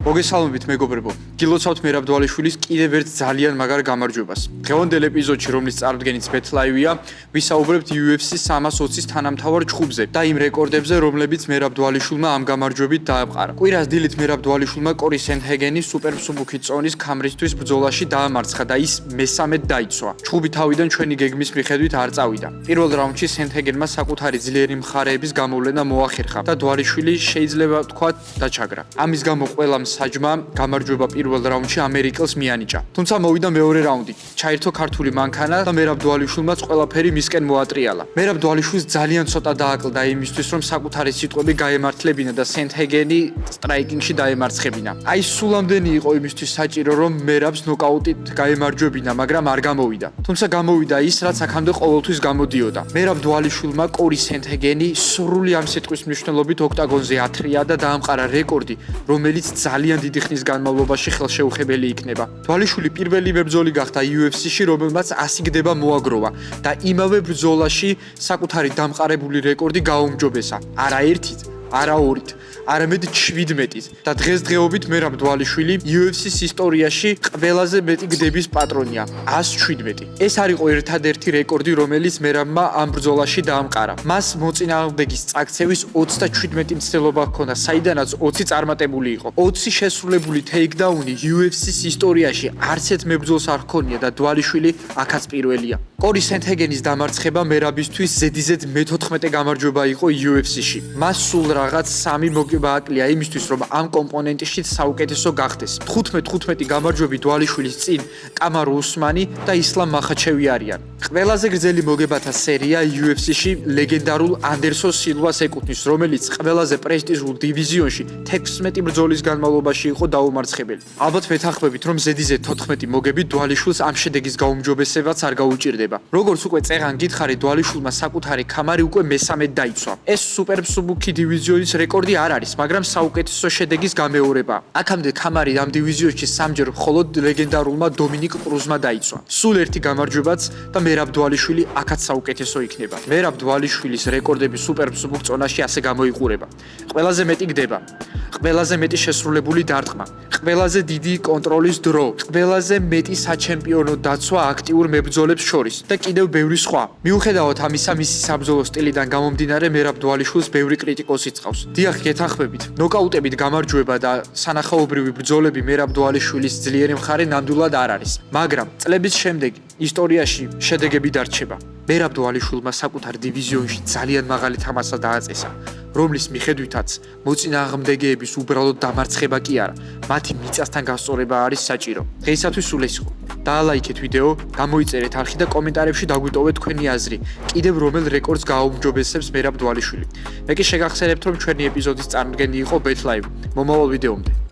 მოგესალმებით მეგობრებო. გილოცავთ მერაბ დვალიშვილის კიდევ ერთ ძალიან მაგარ გამარჯვებას. დღევანდელ ეპიზოდში, რომლის წარდგენიც ბეთლაივია, ვისაუბრებთ UFC 320-ის თანამთავარ ჩხუბზე და იმ რეკორდებზე, რომლებიც მერაბ დვალიშვილმა ამ გამარჯვებით დაამყარა. კვირას დილით მერაბ დვალიშვილმა კორი სენჰეგენი სუპერსუბუქი წონის ქამრისთვის ბრძოლაში დაამარცხა და ის მესამედ დაიცვა. ჩხუბი თავიდან ჩვენი გეგმის მიხედვით არ წავიდა. პირველ რაუნდში სენჰეგენმა საკუთარი ძლიერი მხარეების გამოვლენა მოახერხა და დვალიშვილი შეიძლება ვთქვათ დაჩაგრა. ამის გამო ყველამ საჯმა გამარჯვება პირველ რაუნდში ამერიკელს მიანიჭა. თუმცა მოვიდა მეორე რაუნდი. ჩაირთო ქართული მანქანა და მერაბ დვალიშვილმაც ყველაფერი მისკენ მოატრიალა. მერაბ დვალიშვილს ძალიან ცოტა დააკლდა იმისთვის, რომ საკუთარი სიტყვები გაემართლებინა და სენჰეგენი სტრაიკინგში დაემარცხებინა. აი სულ ამდენი იყო იმისთვის საჭირო, რომ მერაბს ნოკაუტით გაემარჯვებინა, მაგრამ არ გამოვიდა. თუმცა გამოვიდა ის, რაც აქამდე ყოველთვის გამოდიოდა. მერაბ დვალიშვილმა კორი სენჰეგენი სრული ამ სიტყვის მნიშვნელობით ოქტაგონზე ათრია და დაამყარა რეკორდი, რომელიც ძალიან დიდი ხნის განმავლობაში ხელშეუხებელი იქნება. დვალიშვილი პირველი მებრძოლი გახდა UFC-ში, რომელმაც 100 გდება მოაგროვა და იმავე ბრძოლაში საკუთარი დამყარებული რეკორდი გააუმჯობესა. არა ერთით, არა ორით, არამედ 17-ით და დღესდღეობით მერაბ დვალიშვილი UFC-ის ისტორიაში ყველაზე მეტი გდების პატრონია, 117. ეს არ იყო ერთადერთი რეკორდი, რომელიც მერაბმა ამ ბრძოლაში დაამყარა. მას მოწინააღმდეგის წაქცევის 27 მცდელობა ჰქონდა, საიდანაც 20 წარმატებული იყო. 20 შესრულებული ტეიქდაუნი UFC-ის ისტორიაში არც ერთ მებრძოლს არ ჰქონია და დვალიშვილი აქაც პირველია. კორი სენჰეგენის დამარცხება მერაბისთვის ზედიზედ მე-14 გამარჯვება იყო UFC-ში. მას სულ რაღაც 3 მოგება აკლია იმისთვის, რომ ამ კომპონენტში საუკეთესო გახდეს. 15 გამარჯვები დვალიშვილის წინ კამარ უსმანი და ისლამ მახაჩევი არიან. ყველაზე გრძელი მოგებათა სერია UFC-ში ლეგენდარულ ანდერსონ სილვას ეკუთვნის, რომელიც ყველაზე პრესტიჟულ დივიზიონში 16 ბრძოლის განმავლობაში იყო დაუმარცხებელი. ალბათ მეთანხმებით, რომ ზედიზედ 14 მოგებით დვალიშვილს ამ შედეგის გაუმჯობესებაც არ გაუჭირდება. როგორც უკვე წერან გითხარი, დვალიშვილმა საკუთარი ქამარი უკვე მესამედ დაიცვა. ეს სუპერსუბუქი დივიზიონის რეკორდი არ არის, მაგრამ საუკეთესო შედეგის გამეორება. აქამდე ქამარი ამ დივიზიონში 3-ჯერ მხოლოდ ლეგენდარულმა დომინიკ კრუზმა დაიცვა. სულ ერთი გამარჯვებაც და მერაბ დვალიშვილი აქაც საუკეთესო იქნება. მერაბ დვალიშვილის რეკორდები სუპერსუბუქ წონაში ასე გამოიყურება. ყველაზე მეტი გდება, ყველაზე მეტი შესრულებული დარტყმა, ყველაზე დიდი კონტროლის დრო, ყველაზე მეტი საჩემპიონო დაცვა აქტიურ მებრძოლებს შორის და კიდევ ბევრი სხვა. მიუხედავად ამისა, მისი საბრძოლო სტილიდან გამომდინარე, მერაბ დვალიშვილს ბევრი კრიტიკოსი წავს. დიახ, გეთანხმებით, ნოკაუტებით გამარჯვება და სანახაობრივი ბრძოლები მერაბ დვალიშვილის ძლიერი მხარე ნამდვილად არ არის. მაგრამ წლების შემდეგ ისტორიაში შედეგები დარჩება. მერაბ დვალიშვილმა საკუთარ დივიზიონში ძალიან მაღალი თამასა დააწესა, რომლის მიხედვითაც მოწინააღმდეგეების უბრალოდ დამარცხება კი არა, მათი მიწასთან გასწორება არის საჭირო. დღეისათვის სულ ეს იყო. დაალაიქეთ ვიდეო, გამოიწერეთ არხი და კომენტარებში დაგვიტოვეთ თქვენი აზრი. კიდევ რომელ რეკორდს გააუმჯობესებს მერაბ დვალიშვილი. მე კი შეგახსენებთ, რომ ჩვენი ეპიზოდის წარმოდგენი იყო ბეთლაივ. მომავალ ვიდეომდე.